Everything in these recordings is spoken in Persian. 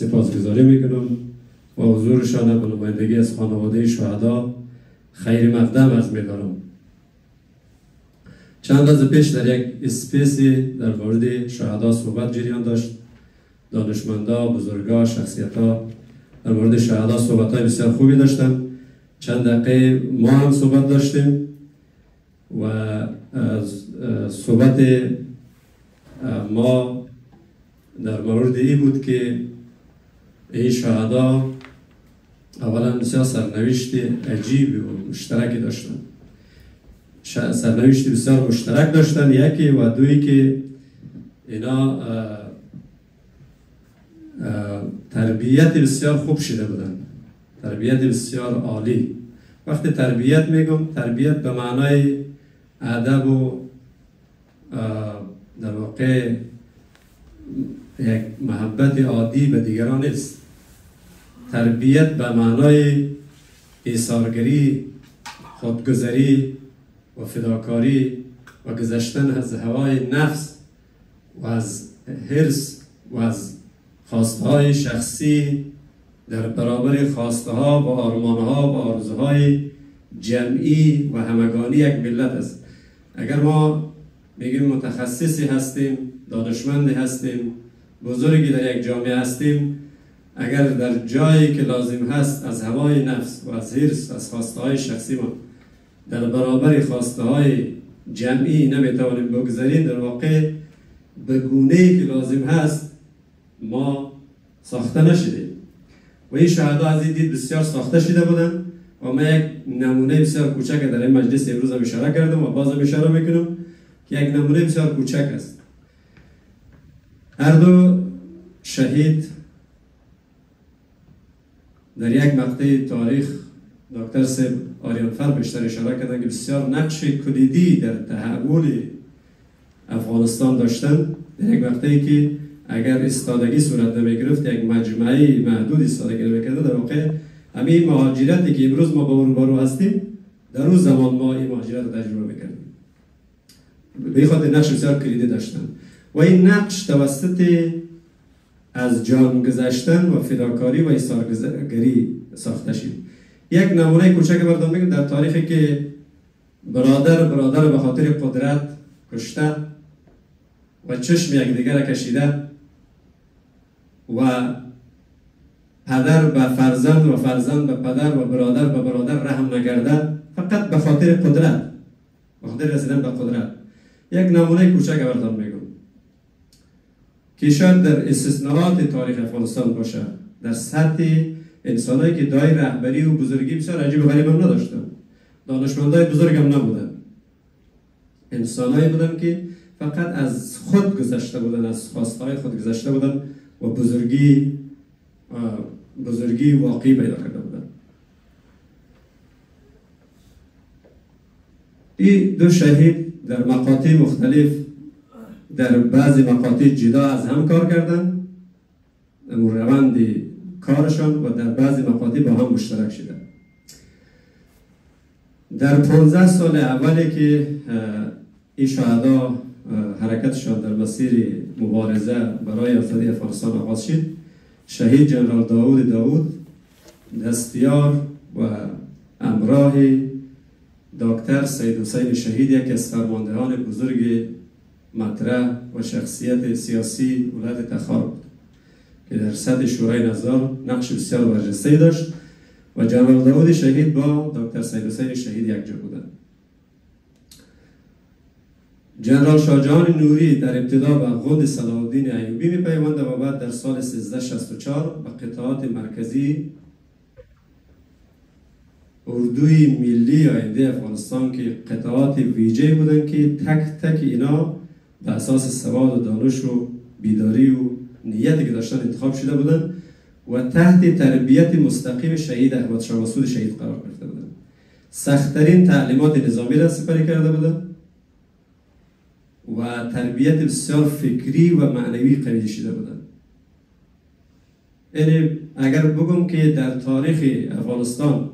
سپاسگزاری میکنم و حضورشان به نمایندگی از خانواده شهدا خیر مقدم از میدارم. چند روز پیش در یک اسپیسی در مورد شهدا صحبت جریان داشت. دانشمندا، بزرگا، شخصیت‌ها در مورد شهدا صحبت‌های بسیار خوبی داشتن. چند دقیقه ما هم صحبت داشتیم و صحبت ما در مورد این بود که این شهدا اولا بسیار سرنوشت عجیب و مشترکی داشتن. سرنوشت بسیار مشترک داشتن، یکی و دویی که اینا تربیت بسیار خوب شده بودن، تربیت بسیار عالی. وقتی تربیت میگم، تربیت به معنای ادب و در واقع یک محبت عادی به دیگران است. تربیت به معنای ایثارگری، خودگذری و فداکاری و گذشتن از هوای نفس و از حرص و از خواستهای شخصی در برابر خواستها و آرمانها و آرزوهای جمعی و همگانی یک ملت است. اگر ما میگیم متخصصی هستیم، دانشمندی هستیم، بزرگی در یک جامعه هستیم، اگر در جایی که لازم هست از هوای نفس و از حرص، از خواستهای شخصی ما در برابر خواستهای جمعی نمیتوانیم بگذاریم، در واقع به گونه‌ای که لازم هست ما ساخته نشدیم. و این شهدا از این دید بسیار ساخته شده بودن و من یک نمونه بسیار کوچک در این مجلس امروز هم اشاره کردم و بازم اشاره میکنم که یک نمونه بسیار کوچک است. هر دو شهید در یک مقطع تاریخ دکتر صاحب آریانفر بیشتر اشاره کردن که بسیار نقش کلیدی در تحول افغانستان داشتن. در یک مقطعی که اگر استادگی صورت نمیگرفت، یک مجمعی محدود استادگی نمیکرد، در واقع همین مهاجرتی که امروز ما با روبرو هستیم در اون زمان ما این مهاجرت رو تجربه میکردیم. به این خاطر نقش بسیار کلیدی داشتن و این نقش توسط از جان گذشتن و فداکاری و ایثارگری ساخته شد. یک نمونه کوچک براتون میگم. در تاریخی که برادر به خاطر قدرت کشته و چشم یکدیگر کشیده و پدر به فرزند و فرزند به پدر و برادر به برادر رحم نکرده، فقط به خاطر قدرت، به خاطر رسیدن به قدرت. یک نمونه کوچک براتون میگم که شاید در استثناءات تاریخ افغانستان باشه. در سطح انسانایی که دای رهبری و بزرگی بسیار عجیب و غریب هم نداشتن، دانشمندای بزرگ هم نبودن، انسانایی بودن که فقط از خود گذشته بودن، از خواستهای خود گذشته بودن و بزرگی واقعی پیدا کرده بودن. این دو شهید در مقاطع مختلف، در بعضی مقاطع جدا از هم کار کردن، روند کارشان، و در بعضی مقاطع با هم مشترک شدن. در 15 سال اولی که این شهدا حرکتشان در مسیر مبارزه برای آزادی افغانستان آغاز شد، شهید جنرال داود دستیار و همراه دکتر سید حسین شهید، یکی از فرماندهان بزرگ مطرح و شخصیت سیاسی ولایت تخار بود که در سطح شورای نظار نقش بسیار برجسته‌ای داشت و جنرال داود شهید با دکتر سید حسین شهید یکجا بودند. جنرال شاهجهان نوری در ابتدا به غند صلاح الدین ایوبی می‌پیوند و بعد در سال 1364 به قطعات مرکزی اردوی ملی آینده افغانستان که قطعات ویژه بودند که تک تک اینا به اساس سواد و دانش و بیداری و نیتی که داشتن انتخاب شده بودند و تحت تربیت مستقیم شهید احمد شاه مسعود شهید قرار گرفته بودند. سخت‌ترین تعلیمات نظامی را سپری کرده بودند و تربیت بسیار فکری و معنوی قوی شده بودند. یعنی اگر بگم که در تاریخ افغانستان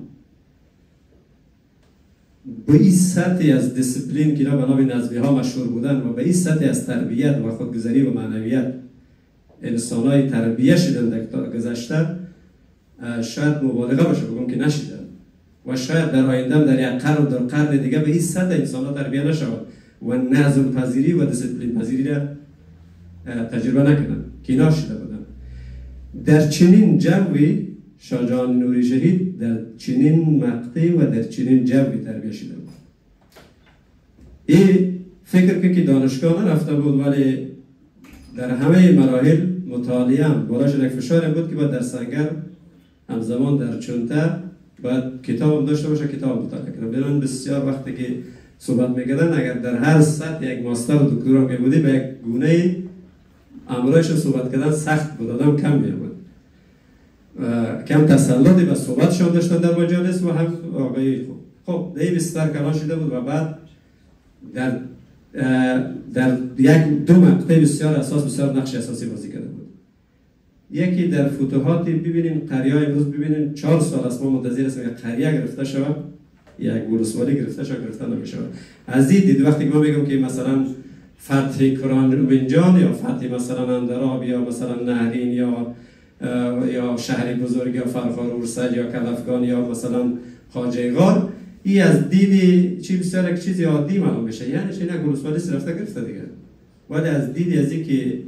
به این سطح از دیسپلین که اینا به نام نظمی ها مشهور بودن و به این سطح از تربیت و خودگذری و معنویت انسانای تربیه شدن در گذشته شاید مبالغه باشه بگم که نشدن و شاید در آینده در یک قرن و در قرن دیگه به این سطح انسان تربیه نشود و نظم پذیری و دیسپلین پذیری را تجربه نکنند که اینا شده بودن. در چنین جوی شاه جهان نوری شهید در چنین مقطعی و در چنین جوی تربیه شده بود. این فکر که دانشگاه نرفته بود ولی در همه مراحل مطالعه هم بالاش یک فشار بود که باید در سنگر همزمان در چونته باید کتاب داشته باشه، کتاب مطالعه کنه. بنابراین بسیار وقتی که صحبت میکردن اگر در هر سطح یک ماستر و دکترا میبودی به یک گونه امرایش صحبت کردن سخت بود، آدم کم می‌آمد. کم تسلطی به صحبتشان داشتن در مجالس و هم آقای خوب. خب دیگه بستر کلان شده بود و بعد در یک دو مقطع بسیار بسیار نقش اساسی بازی کرده بود. یکی در فتوحاتی ببینین قریه امروز ببینین 4 سال است ما منتظر هستیم یک قریه گرفته شود، یک ولسوالی گرفته شود، گرفته نمیشه. از این دید وقتی که ما میگم که مثلا فتح کرانوینجان یا فتح مثلا اندراب یا مثلا نهرین یا شهر بزرگ یا فرخار اورسد یا کلفگان یا مثلا خواجه غار، این از دیدی چی بسیار یک چیزی عادی معلوم بشه، یعنی چی نه ولسوالی رفته گرفته دیگه. ولی از دیدی از اینکه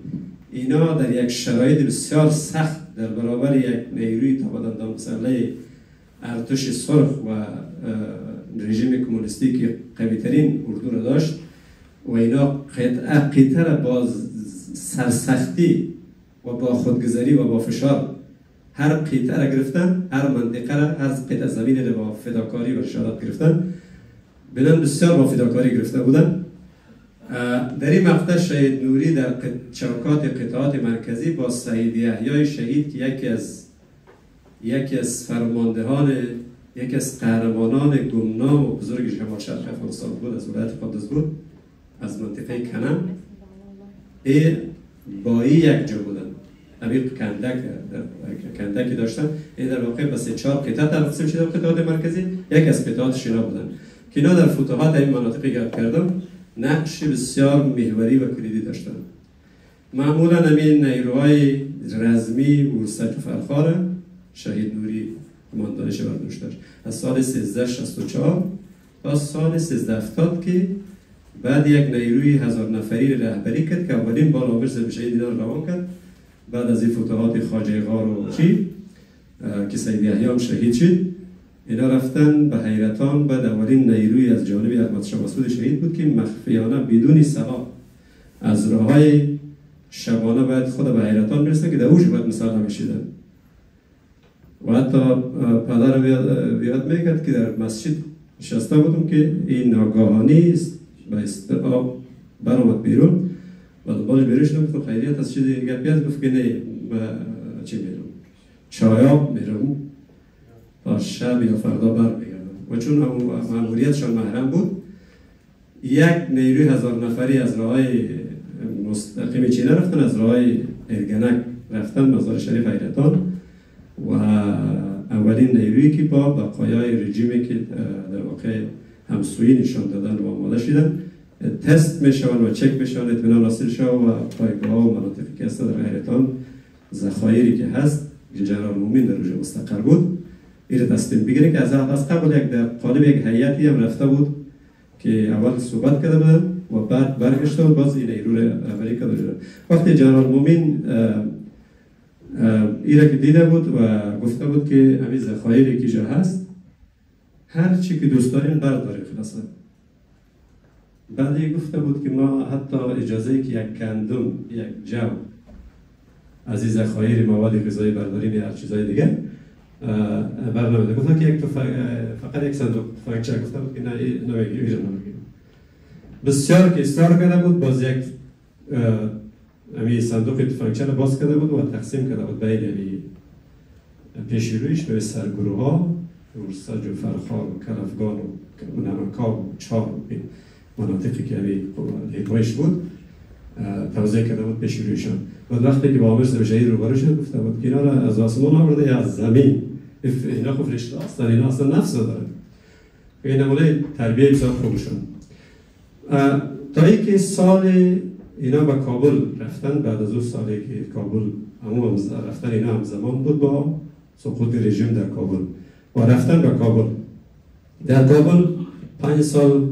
اینا در یک شرایط بسیار سخت در برابر یک نیروی تاباندان مسلح ارتش سرخ و رژیم کمونیستی که قوی ترین اردو را داشت و اینا قطعه را با سرسختی و با خودگذری و با فشار هر قطعه را گرفتن، هر منطقه را، هر قطعه زمین را با فداکاری و شهادت گرفتن. بنان بسیار با فداکاری گرفته بودن. در این مقطع شهید نوری در چوکات قطعات مرکزی با سعید یحیی شهید که یکی از فرماندهان، یکی از قهرمانان گمنام و بزرگ شمال شرق افغانستان بود، از ولایت قدس بود، از منطقه کنم، با این یک جا بودن. همین کندکی داشتن. این در واقع بس 4 قطعه تقسیم شده قطعات مرکزی، یک از قطعات شنا بودن که اینا در فتوحات این مناطقی گرد کردن نقش بسیار محوری و کلیدی داشتن. معمولا همین نیروهای رزمی ورسج و فرخار شهید نوری کماندانش برداشت داشت از سال 1364 تا سال 1370 که بعد یک نیروی 1000 نفری رهبری کرد که اولین بار آمرز به شهید اینا روان کرد. بعد از این فتوحات خواجه غار و چی که سید یحیی هم شهید شد، اینا رفتن به حیرتان. بعد اولین نیروی از جانب احمد شاه مسعود شهید بود که مخفیانه بدون سلاح از راههای شبانه باید خود به حیرتان میرسن که در اوج باید مثال نمیشیدن. و حتی پدر بیاد میگد که در مسجد نشسته بودم که این ناگاهانی به استقاب برآمد بیرون و دنبالش بیرون شدم. گفتم خیریت از چیزی گپی هست؟ گفت که نه چی میرم چایاب میرم تا شب یا فردا برمیگردم. و چون مأموریتشان محرم بود، یک نیروی 1000 نفری از راههای مستقیم چینه رفتن، از راههای ارگنک رفتن مزار شریف حیرتان و اولین نیرویی که با بقایای رژیمی که در واقع همسویی نشان دادن و آماده شدن تست میشون و چک میشون، اطمینان حاصل شد و پایگاه و مناطقی که هست در حیرتان ذخایری که هست جنرال مومین در روژه مستقر بود این تصمیم بگیره که از قبل یک در قالب یک هیئتی هم رفته بود که اول صحبت کرده بودن و بعد برگشته بود باز این نیرو رهبری کرده بود. وقتی جنرال مومین ایره که دیده بود و گفته بود که همین ذخایری که جا هست هر چی که دوست دارین بردارین خلاصه. بعدی گفته بود که ما حتی اجازه که یک گندم یک جو از این ذخایر مواد غذایی برداریم یا هر چیزای دیگه برنامه. گفتن که فقط یک صندوق تفنگچه. گفته بود که نه نمیگیرم. بسیار که اصرار کرده بود، باز یک همین صندوق تفنگچه رو باز کرده بود و تقسیم کرده بود بین پیش رویش به سرگروه ها ورسج و فرخار و کلفگان و نمکا و چار مناطقی که همین حیبایش بود توضیح کرده بود پیش رویشان. و وقتی که با آمرز به شهید روبرو شد گفته بود که اینا را از آسمان آورده یا از زمین، اینا خب فرشته هستن، اینا اصلا نفس ندارن. این نمونه تربیه بسیار خوبشون. تا اینکه سال اینا به کابل رفتن بعد از اون سالی که کابل همون رفتن اینا هم زمان بود با سقوط رژیم در کابل و رفتن به کابل. در کابل 5 سال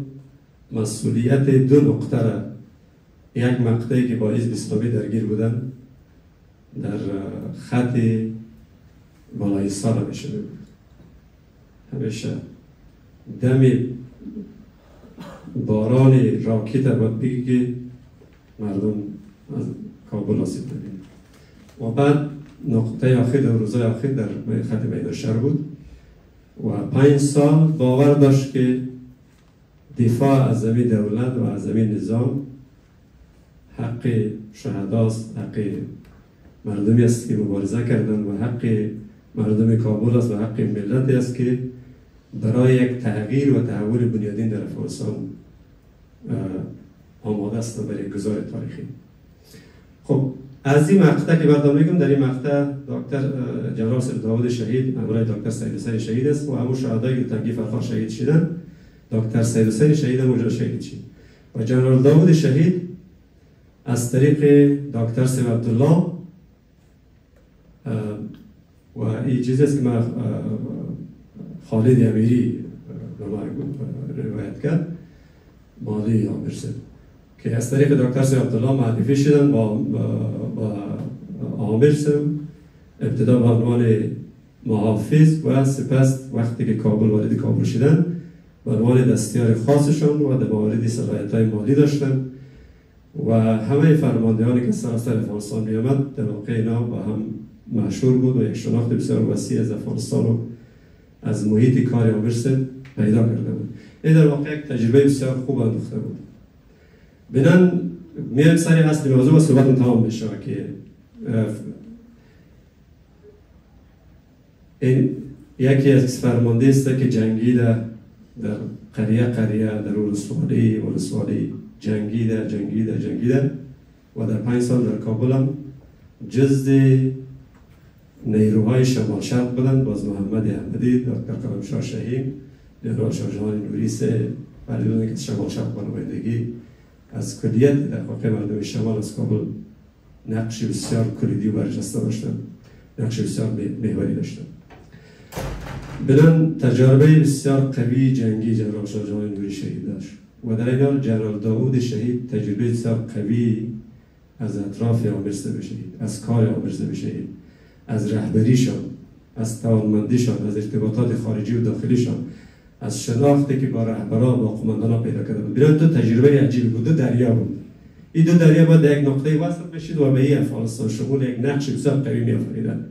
مسئولیت 2 نقطه را، یک مقطعی که با حزب اسلامی درگیر بودن در خط بالای سال میشه بود. همیشه دم باران راکت باید بگی که مردم از کابل آسیب نبینن. و بعد نقطه آخر در روزهای آخر در خط میدان شهر بود و 5 سال باور داشت که دفاع از زمین دولت و از زمین نظام حق شهداست، حق مردمی است که مبارزه کردن و حق مردم کابل است و حق ملتی است که برای یک تغییر و تحول بنیادین در افغانستان آماده است برای گذار تاریخی. خب از این مقطع که بردم میگم، در این مقطع دکتر جنرال سید داوود شهید همراه دکتر سید حسین شهید است و همون شهدایی که تنگی فرخار شهید شدن، دکتر سید حسین شهید هم اونجا شهید شد و جنرال داوود شهید از طریق دکتر سید عبدالله و این چیزی است که من خالد امیری روایت کرد، مالی عامر صاحب که از طریق دکتر سید عبدالله معرفی شدن با عامر صاحب، ابتدا به عنوان محافظ و سپس وقتی که کابل وارد کابل شدن به عنوان دستیار خاصشان و در موارد صلاحیت‌های مالی داشتن و همه فرماندهانی که سراسر افغانستان می آمد در واقع اینا با هم مشهور بود و یک شناخت بسیار وسیع از افغانستان و از محیط کار عامر صاحب پیدا کرده بود. این در واقع یک تجربه بسیار خوب انداخته بود. بنان میایم سر اصل موضوع و صحبت تمام بشه که این یکی از فرمانده است که جنگیده در قریه در ولسوالی جنگیده و در 5 سال در کابل هم جزء نیروهای شمال شرق بودند. باز محمد احمدی، دکتر کلام شاه شهیم، جنرال شاه جهان نوری سه برای بودند که شمال شرق با نمایندگی از کلیت در واقع مردم شمال از کابل نقش بسیار کلیدی و برجسته داشتند، نقش بسیار محوری داشتند. بنان تجربه بسیار قوی جنگی جنرال شاه جهان نوری شهید داشت و در این حال جنرال داوود شهید تجربه بسیار قوی از اطراف عامر صاحب شهید، از کار عامر صاحب شهید، از رهبریشان، از توانمندیشان، از ارتباطات خارجی و داخلیشان، از شناختی که با رهبران و قماندانان پیدا کرده بود. بنابراین تو تجربه عجیبی بود، 2 دریا بود. این 2 دریا باید در یک نقطه وصل بشید و به این افغانستان شمول یک نقش بسیار قوی می‌آفریدند.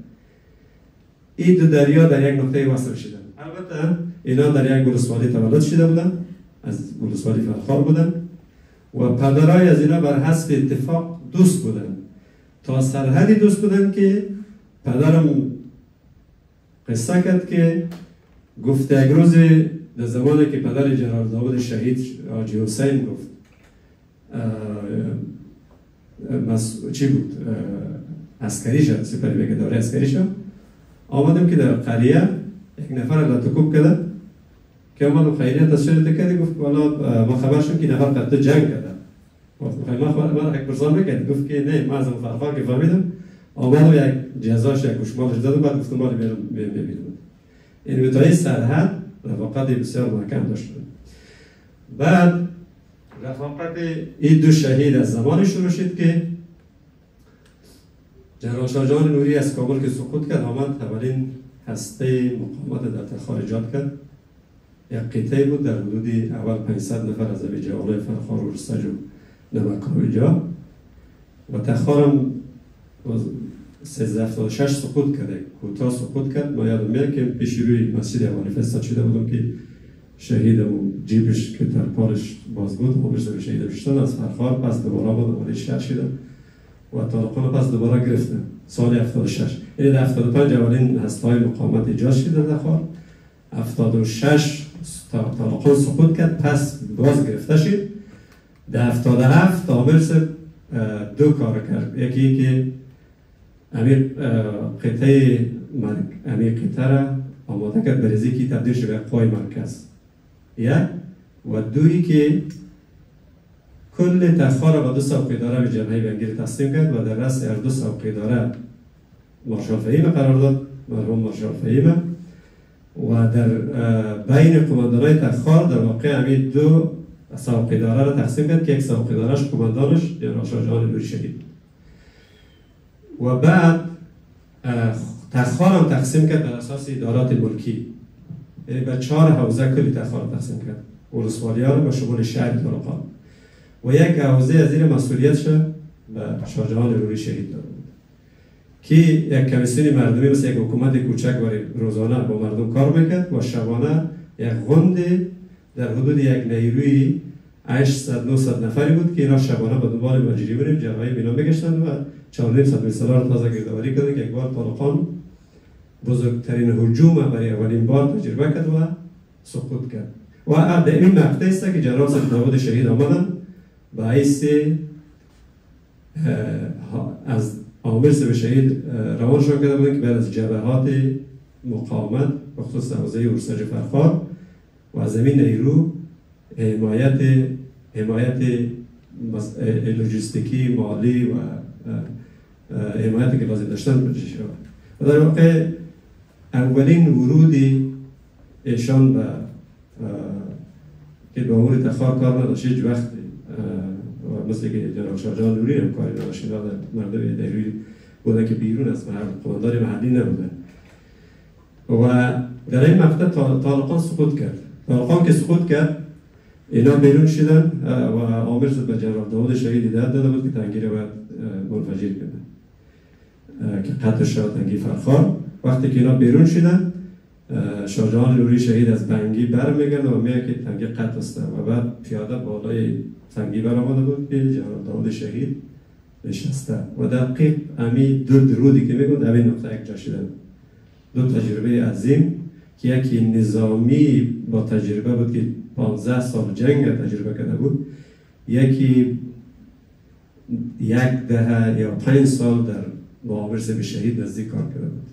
این 2 دریا در یک نقطه وصل شدند. البته اینا در یک ولسوالی تولد شده بودند، از ولسوالی فرخار بودند و پدرای از اینا بر حسب اتفاق دوست بودند. تا سرحدی دوست بودند که پدرم قصه کرد که گفت یک روز در زمانی که پدر جنرال داوود شهید حاجی حسین گفت چی بود عسکری شد، سپری بگه داره عسکری شد، آمدم که در قریه یک نفر لطکوب کرده که آمدم خیریت از شده کرده، گفت والا ما خبر شدم که نفر قطع جنگ کرده. گفت من یک پرسان میکرد، گفت که نه ما از اون فرخار که فهمیدم آمدم یک جزاش یک گوشمالش دادم، بعد گفتم باید ببینم. این بتایی سرحد رفاقت بسیار محکم داشتن. بعد رفاقت این 2 شهید از زمانی شروع شد که جنرال شاه جهان نوری از کابل که سقوط کرد آمد اولین هسته مقاومت در تخار ایجاد کرد. یک قطعه بود در حدود اول 500 نفر از جوانای فرخار و رستج و نمکاویجا و تخار هم 1376 سقوط کرده، کوتاه سقوط کرد. ما یادم میاد که پیش روی مسجد اولی فرستاد شده بودم که شهیدم جیبش که در پارش باز بود عامر صاحب شهید شدن از فرخار، پس دوباره بود ولی شهر شدن و طالقان پس دوباره گرفتن سال 76. یعنی در 75 اولین هسته‌های مقاومت ایجاد شد در تخار، 76 طالقان سقوط کرد پس باز گرفته شد. در 77 عامر صاحب 2 کار کرد، یکی که امیر قطعه را آماده کرد برای که تبدیل شد به قوای مرکز، یک و دویی که کل تخار را با 2 سابقه اداره به جبهه بنگیر تقسیم کرد و در رأس هر 2 سابقه اداره مارشال فهیمه قرار داد، مرحوم مارشال فهیمه، و در بین قماندانای تخار در واقع همین 2 سابقه اداره را تقسیم کرد که یک سابقه ادارهش قماندانش جنرال شاه جهان نوری شهید و بعد تخار هم تقسیم کرد بر اساس ادارات ملکی، یعنی به 4 حوزه کلی تخار تقسیم کرد، ولسوالی ها را با شمول شهر طالقان و یک حوزه از زیر مسئولیتش به شاه جهان نوری شهید داده بود که یک کمیسیون مردمی مثل یک حکومت کوچک برای روزانه با مردم کار میکرد و شبانه یک غند در حدود یک نیروی 800-900 نفری بود که اینا شبانه به دنبال مجری بریم جبهه بینا میگشتند و 400 میسالار تازه گردآوری کردند که یک بار طالقان بزرگترین هجوم برای اولین بار تجربه کرد و سقوط کرد و در این مقطع است که جنرال سید داود شهید آمدن به حیث از عامر سید شهید روانشان کرده بودند که بعد از جبهات مقاومت به خصوص حوزه اورساج فرخار و از زمین نیرو حمایت لوجستیکی مالی و حمایتی که لازم داشتن بشه شود و در واقع اولین ورودی ایشان به که به امور تخار کار نداشت هیچ وقت مثل که جنرال شاه جهان نوری هم کاری نداشت، مردم نیروی بودن که بیرون از قماندان محلی نبودن و در این مقطع طالقان سقوط کرد. طالقان که سقوط کرد اینا بیرون شدن و عامر به جنرال داود شهید هدایت داده بود که تنگی را باید منفجر کنه که قتل شد تنگی فرخار. وقتی که اینا بیرون شدن شاه جهان نوری شهید از بنگی برمیگرده و میگه که تنگی قتل است و بعد پیاده بالای تنگی برآمده بود که جنرال داود شهید نشسته و دقیق امی 2 درودی که میگن در این نقطه یک جا شدن. 2 تجربه عظیم که یکی نظامی با تجربه بود که 15 سال جنگ تجربه کرده بود، یکی 1 دهه یا 5 سال در با به شهید نزدیک کار کرده بود.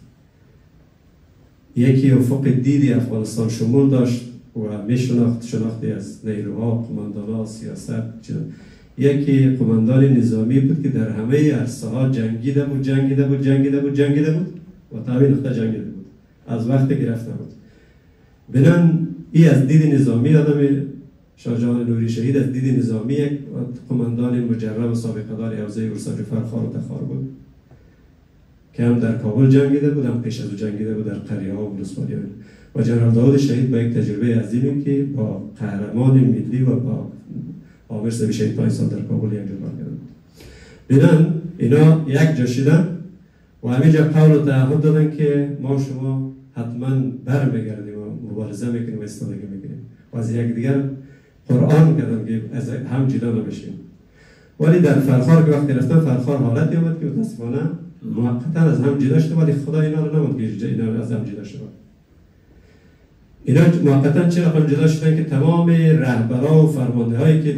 یکی افق دیدی افغانستان شمول داشت و شناختی از نیروها، قماندانها، سیاست. یکی قماندان نظامی بود که در همه عرصه ها جنگیده بود و تا همین نقطه جنگیده بود از وقت گرفته بود. بنان ای از دید نظامی آدم شاه جهان نوری شهید از دید نظامی یک قماندان مجرب و سابقه دار حوزه اورساج فرخار و تخار بود که هم در کابل جنگیده بود هم پیش از او جنگیده بود در قریه ها و ولسوالی ها و جنرال داود شهید با یک تجربه عظیمی که با قهرمان ملی و با عامر سید شهید 5 سال در کابل یک جا کار کرده بود. بنان اینا یک جا شدن و همینجا قول و تعهد دادن که ما شما حتما برمیگردیم و مبارزه میکنیم و استادگی میکنیم و از یک دیگر قرآن کردن که از هم جدا نبشیم. ولی در فرخار که وقتی رفتن فرخار حالتی آمد که متاسفانه موقتا از هم جدا شده ولی خدا اینا رو نمود که اینا از هم جدا شده. اینا موقتا چرا هم جدا شدن که تمام رهبرا و فرمانده هایی که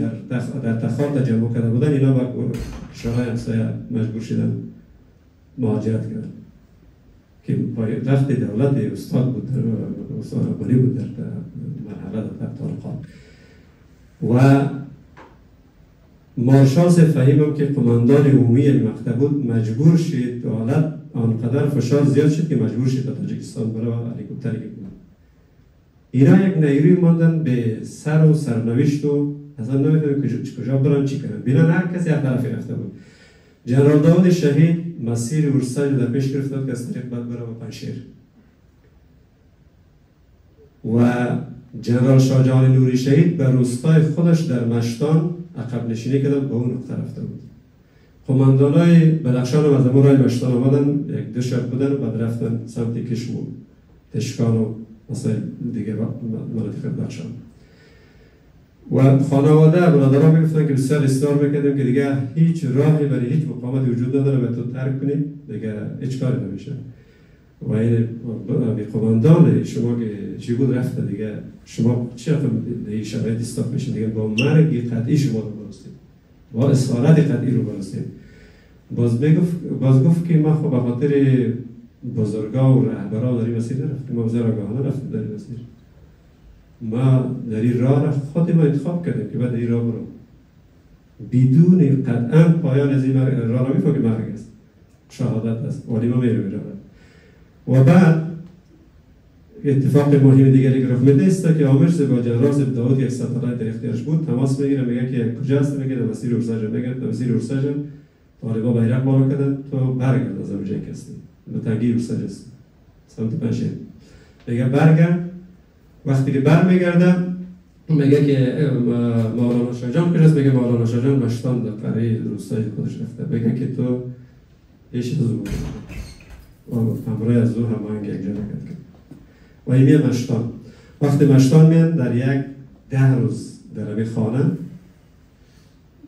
در تخار تجمع کرده بودن اینا با شورای همسایه مجبور شدن مهاجرت کردن که پایتخت دولت استاد بود استاد ربانی بود در مرحله در طالقان و مارشال فهیم هم که قماندان عمومی مقطع بود مجبور شد حالت آنقدر فشار زیاد شد که مجبور شد تا تاجیکستان بره و هلیکوپتری گرفت. اینا یک نیروی ماندن به سر و سرنوشت و اصلا نمی‌دونم کجا برن چی کنن. بنابراین هر کسی از طرفی رفته بود. جنرال داود شهید مسیر اورساج در پیش گرفته بود که از طریق بعد بره به پنشیر و جنرال شاه جهان نوری شهید به روستای خودش در مشتان عقب نشینی کردن به اون نقطه رفته بود. قماندانای بدخشان هم از همون رای مشتان آمدن 1-2 شب بودن و بعد رفتن سمت کشم و تشکان و مثلا دیگه مناطق بدخشان و خانواده برادران میگفتن که بسیار اصرار میکردیم که دیگه هیچ راهی برای هیچ مقاومت وجود نداره و تو ترک کنید دیگه هیچ کاری نمیشه و این قماندان شما که چی بود رفته دیگه شما چه این شرایط استاپ میشین دیگه با مرگ قطعی شما رو برستید با اسارت قطعی رو برستید. باز گفت که ما خب به خاطر بزرگا و رهبرا در این مسیر نرفتیم، ما بزرگاهانه رفتیم در این مسیر. ما در این راه خود ما انتخاب کردیم که بعد این راه برو بدون قطعا پایان از این را نمیفهم که مرگ است، شهادت است، ولی ما میرود. و بعد اتفاق مهم دیگری که رخ میده است که عامر با جنرال داوود یک ستاره در اختیارش بود، تماس میگیره، میگه که کجا است؟ میگه در مسیر اورساژن. میگه در مسیر اورساژن طالبا بیرق بالا کردن، تو برگرد از اونجایی که هستی، به تنگی اورساژن است، سمت پنشیر. میگه برگرد. وقتی که برمیگرده میگه که مولانا شاهجان کجاست؟ میگه مولانا شاهجان مشتان در قریه روستای خودش رفته. میگه که تو ایش از او و همراه از او هماهنگ یک جا نکرد. و این میاد مشتان. وقتی مشتان میاد در یک 10 روز در امی خانه،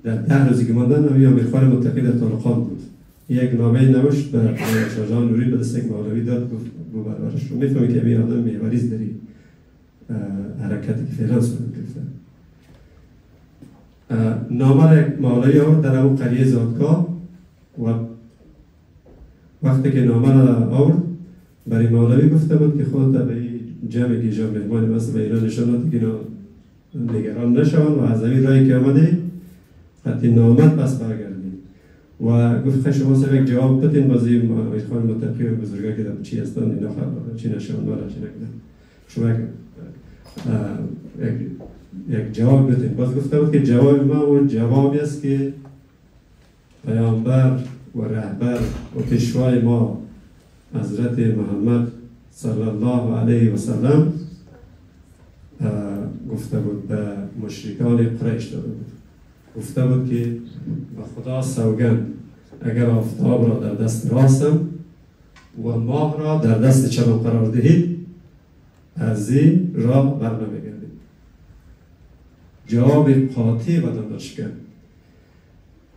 در 10 روزی که ماندن امی امیرخوان متقی در طالقان بود. یک نامه نوشت به شاهجان نوری به دست یک مولوی داد، گفت بو بربرش رو میفهمی که امی آدم میوریز داری حرکتی که فعلا صورت گرفته. نامه یک مولوی آورد در اون قریه زادگاه و وقتی که نامه را آورد برای مولوی گفته بود که خودت به این جمع گیجا مهمانی مثل به ایران نشانات که نگران نشوند و از این رایی که آمده حتی نامت پس برگردید. و گفت خیلی شما یک جواب بدین بازی امیرخوان متقی و بزرگا که در چی هستن اینا چی نشوند ولا چی نکنن. شما یک جواب بدین. باز گفته بود که جواب ما اون جوابی است که پیامبر و رهبر و پیشوای ما حضرت محمد صلی الله علیه و سلم گفته بود به مشرکان قریش داده بود. گفته بود که به خدا سوگند اگر آفتاب را در دست راستم و ماه را در دست چپم قرار دهید از این راه بر نمیگردید. جواب قاطع و داداش کرد.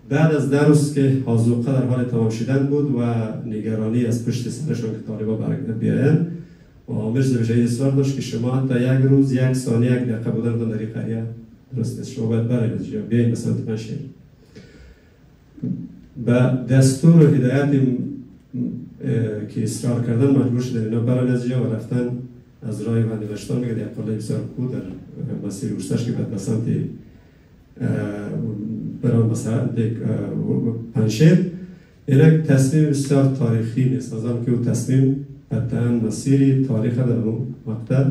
بعد از 10 روز که حاذقه در حال تمام شدن بود و نگرانی از پشت سرشون که طالبا بیاین و عامر بهش اصرار داشت که شما حتی یک روز، یک ثانیه، یک دقیقه بودن در این قریه درست است، شما باید برید از اینجا بیاین به سمت پنشیر. به دستور و هدایت که اصرار کردن مجبور شدن اینا برن از اینجا و رفتن از راه وندیمشتان. میگه یک قله بسیار کوه در مسیر اورساژ که بعد به سمت برام مثلا پنشیر. این یک تصمیم بسیار تاریخی نیست، از که او تصمیم قطعا مسیری تاریخ در اون مقطع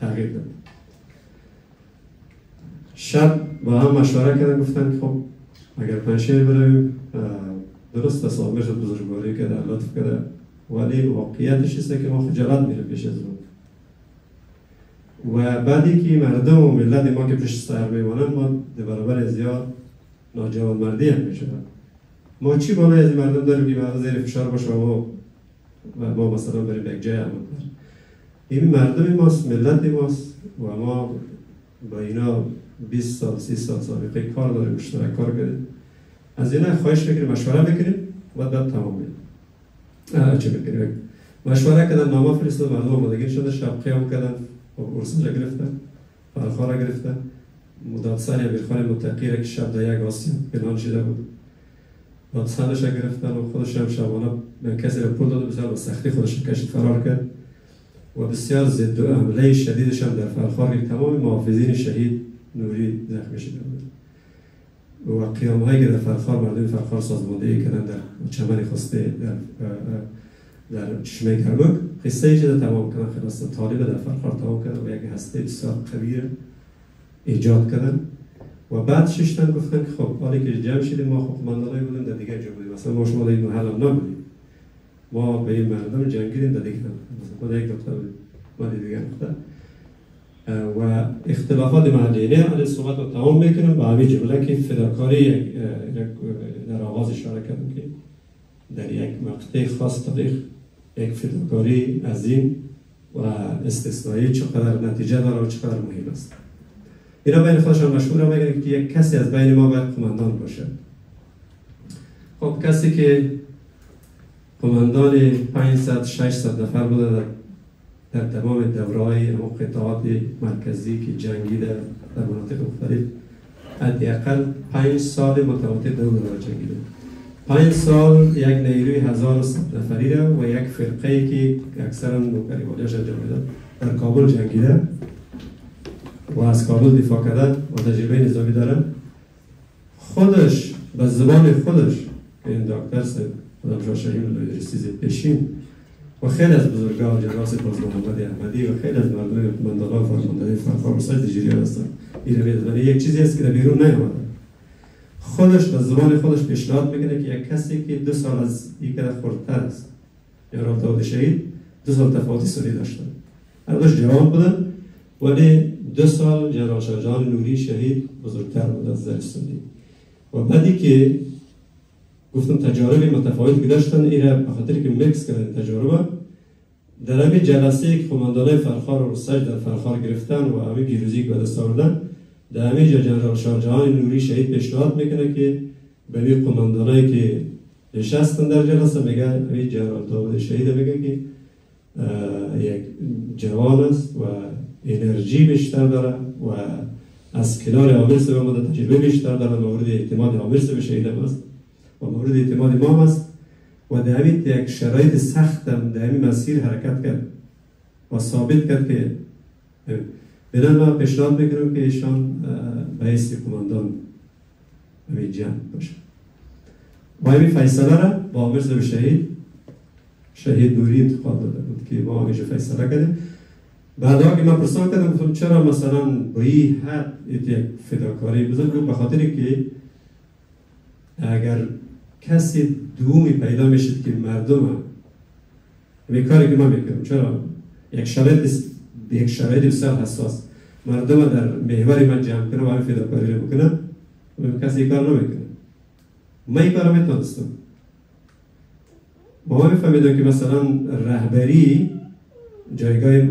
تغییر داد. شب با هم مشوره کردن، گفتن که خب اگر پنشیر برویم درست است عامر شد بزرگواری که در لطف کرده، ولی واقعیتش است که ما خجالت میره پیش از اون. و بعدی که مردم و ملت ما که پشت سر میمانند ما در برابر زیاد ناجوانمردی هم میشود. ما چی بالای از این مردم داریم که ما زیر فشار باشه و ما مثلا بریم به یک جای عمل کنیم. این مردم ماست، ملت ماست و ما با اینا 20 سال 30 سال سابقه کار داریم، مشترک کار کردیم. از اینا خواهش بکنیم، مشوره بکنیم و بعد تمام می‌کنیم. چه بکنیم؟ مشوره کردن، نامه فرستادن، مردم آمادگی شده، شب قیام کردن، اورساژ گرفتن، فرخار گرفتن. دادسان امیرخوان متقی را که شب در یک آسیاب پنهان شده بود دادسانش را گرفتن و خودش هم شبانه به کسی را پول داد، بسیار به سختی خودش را کشید فرار کرد و بسیار ضد و حمله شدیدش هم در فرخار که تمام محافظین شهید نوری زخمی شده بود. و قیام هایی که در فرخار مردم فرخار سازماندهی کردن در چمن خسته در چشمه کرمک قصه ایش در تمام کردن، خلاص طالب در فرخار تمام کردن و یک هسته بسیار قوی ایجاد کردن. و بعد ششتن گفتن که خب حالی که جمع شدیم ما خب قماندانای بودیم در دیگه جا بودیم، مثلا ما شما در این محل هم نبودیم، ما به این مردم جنگیدیم در دیگه ما در یک نقطه بودیم، ما در دیگه نقطه و اختلافات محلی علیه صحبت رو تمام میکنم با همین جمله که فداکاری در آغاز اشاره کردم که در یک مقطع خاص تاریخ یک فداکاری عظیم و استثنایی چقدر نتیجه داره و چقدر مهم است. اینا بین خودشان مشهور میگن که یک کسی از بین ما باید قماندان باشه. خب کسی که قماندان 500-600 نفر بوده در تمام دوره‌های و قطعات مرکزی که جنگیده در مناطق مختلف، حداقل 5 سال متواتی در جنگیده. 5 سال یک نیروی 1100 نفری را و یک فرقه‌ای که اکثرا نوکری‌والی‌اش انجام میدن در کابل جنگیده و از کابل دفاع کردن و تجربه نظامی دارن. خودش به زبان خودش که این دکتر صاحب خدام شاه شهیم ادریسی پیشین و خیلی از بزرگان جناب سپاس محمد احمدی و خیلی از مردم قماندانان فرماندهی فرخار و ساید جریان هستن این ولی یک چیزی است که در بیرون نیامده. خودش به زبان خودش پیشنهاد میکنه که یک کسی که 2 سال از یک خردتر است جنرال داود شهید 2 سال تفاوت سنی داشتن، هر دوش جوان بودن ولی 2 سال جنرال شاهجهان نوری شهید بزرگتر بود از نظر سنی. و بعدی که گفتم تجارب متفاوتی که داشتن ایره به خاطر که میکس کردن تجارب در همین جلسه که قماندانای فرخار و سج در فرخار گرفتن و همین پیروزی که به دست آوردن در همین جا جنرال شاهجهان نوری شهید پیشنهاد میکنه که به این قماندانایی که نشستن در جلسه میگه همین جنرال داود شهید میگه که یک جوان است و انرژی بیشتر داره و از کنار عامر صاحب ما تجربه بیشتر داره، مورد اعتماد عامر صاحب شهید است و مورد اعتماد ما است و در همین یک شرایط سخت هم در همین مسیر حرکت کرد و ثابت کرد که بنان ما پیشنهاد میکنم که ایشان به حیث قماندان همین جمع باشه و همین فیصله را با عامر صاحب شهید نوری انتخاب داده بود که ما همیشه فیصله کردیم. بعدا که من پرسان کردم گفتم چرا مثلا با این حد یک فداکاری بزرگ بود؟ به خاطری که اگر کسی دومی پیدا میشد که مردم همین کاری که من میکنم چرا یک شرایط بسیار حساس مردم در محور من جمع کنم و همین فداکاری رو بکنم و کسی کار نمیکنه. من این کار رو میتونستم. ما میفهمیدم که مثلا رهبری جایگاه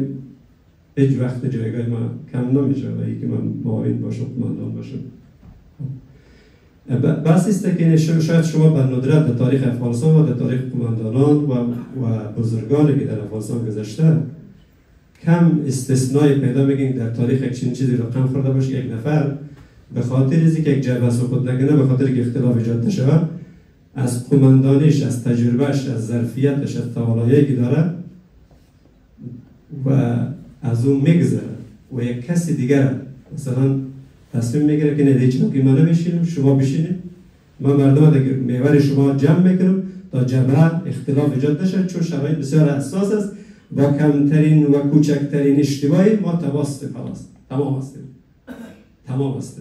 هیچ وقت جایگاه ما کم نمیشه و ای که من معاون باشم قماندان باشم. بس است که شاید شما به ندرت در تاریخ افغانستان و در تاریخ قماندانان و بزرگانی که در افغانستان گذشته کم استثنایی پیدا میگین در تاریخ یک چنین چیزی رقم خورده باشه یک نفر به خاطر از اینکه یک جبهه سقوط نکنه، به خاطر که اختلاف ایجاد نشه، از قماندانیش، از تجربهش، از ظرفیتش، از توانایی که داره و از اون میگذره و یک کسی دیگر مثلا تصمیم میگیره که نه دیگه که من نمیشینم شما بشینید، من مردم در محور شما جمع میکنم تا جبهه اختلاف ایجاد نشه، چون شرایط بسیار حساس است، با کمترین و کوچکترین اشتباهی ما تباست خلاص تمام است.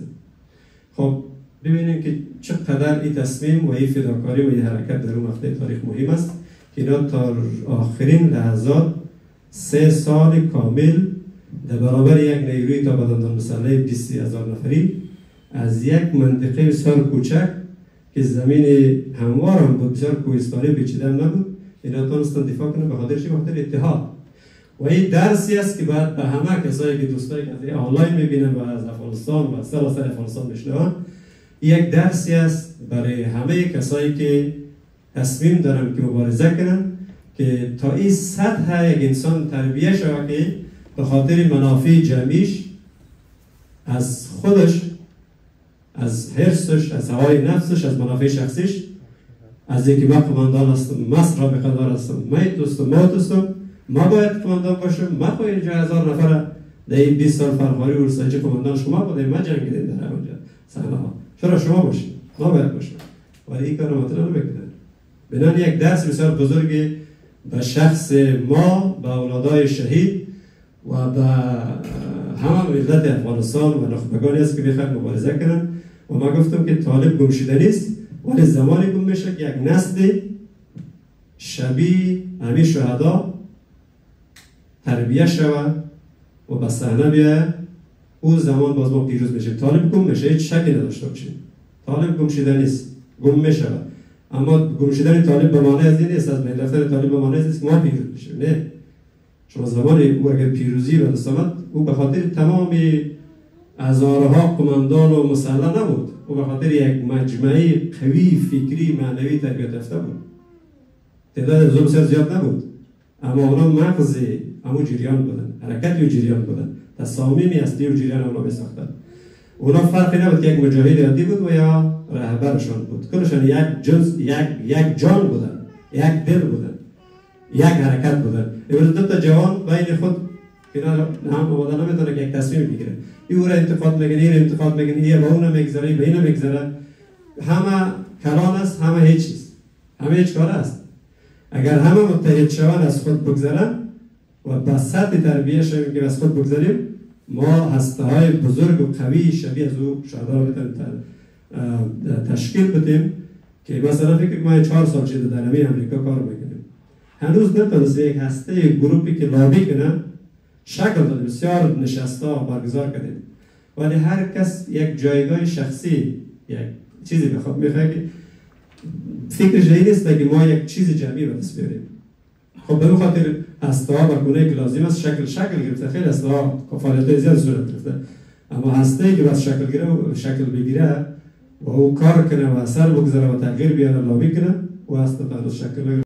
خب ببینیم که چقدر این تصمیم و این فداکاری و این حرکت در اون مقطع تاریخ مهم است که اینا تا آخرین لحظات 3 سال کامل در برابر یک نیروی تا بداندان مسلح 20,000 نفری از یک منطقه بسیار کوچک که زمین هموار هم بود، بسیار کوهستانی پیچیده نبود، اینا تونستن دفاع کنن به خاطر چی؟ به خاطر اتحاد. و این درسی است که باید به همه کسایی که دوستایی که آنلاین میبینن و از افغانستان و سراسر افغانستان میشنون، یک درسی است برای همه کسایی که تصمیم دارن که مبارزه کنن که تا این سطح یک انسان تربیه شود که به خاطر منافع جمعیش از خودش، از حرصش، از هوای نفسش، از منافع شخصیش، از اینکه من قماندان هستم، من سابقه دار هستم، من دوستم، ما دوستم، ما باید قماندان باشم، ما باید اینجا 1000 نفر در این 20 سال فرخاری و رساجی قماندان شما بودیم، ما جنگیدیم در همونجا صحنه ها، چرا شما باشید؟ ما باید باشیم. ولی این کار مطلب نمیکنن. بنان یک درس بسیار بزرگی به شخص ما، به اولادای شهید و به همه ملت افغانستان و نخبگانی است که میخواید مبارزه کنن. و ما گفتم که طالب گمشده نیست، ولی زمانی گم میشه که یک نسل شبیه همین شهدا تربیه شود و به صحنه بیاید، اون زمان باز ما پیروز میشیم. طالب گم میشه، هیچ شکی نداشته باشید، طالب گمشده نیست، گم میشه. اما گمشدن طالب به معنی از این نیست، از بین رفتن طالب به معنی از نیست که ما پیروز میشیم. نه، شما زمانی او اگر پیروزی و دست آمد، او به خاطر تمام هزارها قماندان و مسلح نبود، او به خاطر یک مجموعه قوی فکری معنوی تربیت یافته بود. تعداد از بسیار زیاد نبود، اما اونا مغز همون جریان بودن، حرکت و جریان بودن، تصامیم اصلی و جریان اونا میساختن. اونا فرقی نبود که یک مجاهد عادی بود و یا رهبرشان بود، کلشان یک جنس، یک جان بودن، یک دل بودن، یک حرکت بودن. امروز دو تا جوان بین خود کنار هم آمدن نمیتونه که یک تصمیم بگیره، این او را انتقاد میکنه، این انتقاد میکنه، این با اون میگذره، به این میگذره. همه کلان است، همه هیچ چیز، همه هیچ کار است. اگر همه متحد شوند از خود بگذرن و به سطح تربیه شویم که از خود بگذاریم، ما هسته های بزرگ و قوی شبیه از او شهدا رو تشکیل بدیم که مثلا فکر ما 4 سال شده در همین امریکا کار میکنیم، هنوز نتونست یک هسته گروپی که لابی کنه شکل داده. بسیار نشسته برگزار کردیم، ولی هر کس یک جایگاه شخصی یک چیزی بخواد میخواد که فکرش این است که ما یک چیز جمعی به دست بیاریم. خب به خاطر هسته ها و گونه که لازم است شکل گرفته، خیلی هسته ها فعالیت زیاد صورت گرفته، اما هسته ای که بس شکل بگیره و او کار کنه و اثر بگذاره و تغییر بیاره لابی کنه و هسته تا شکل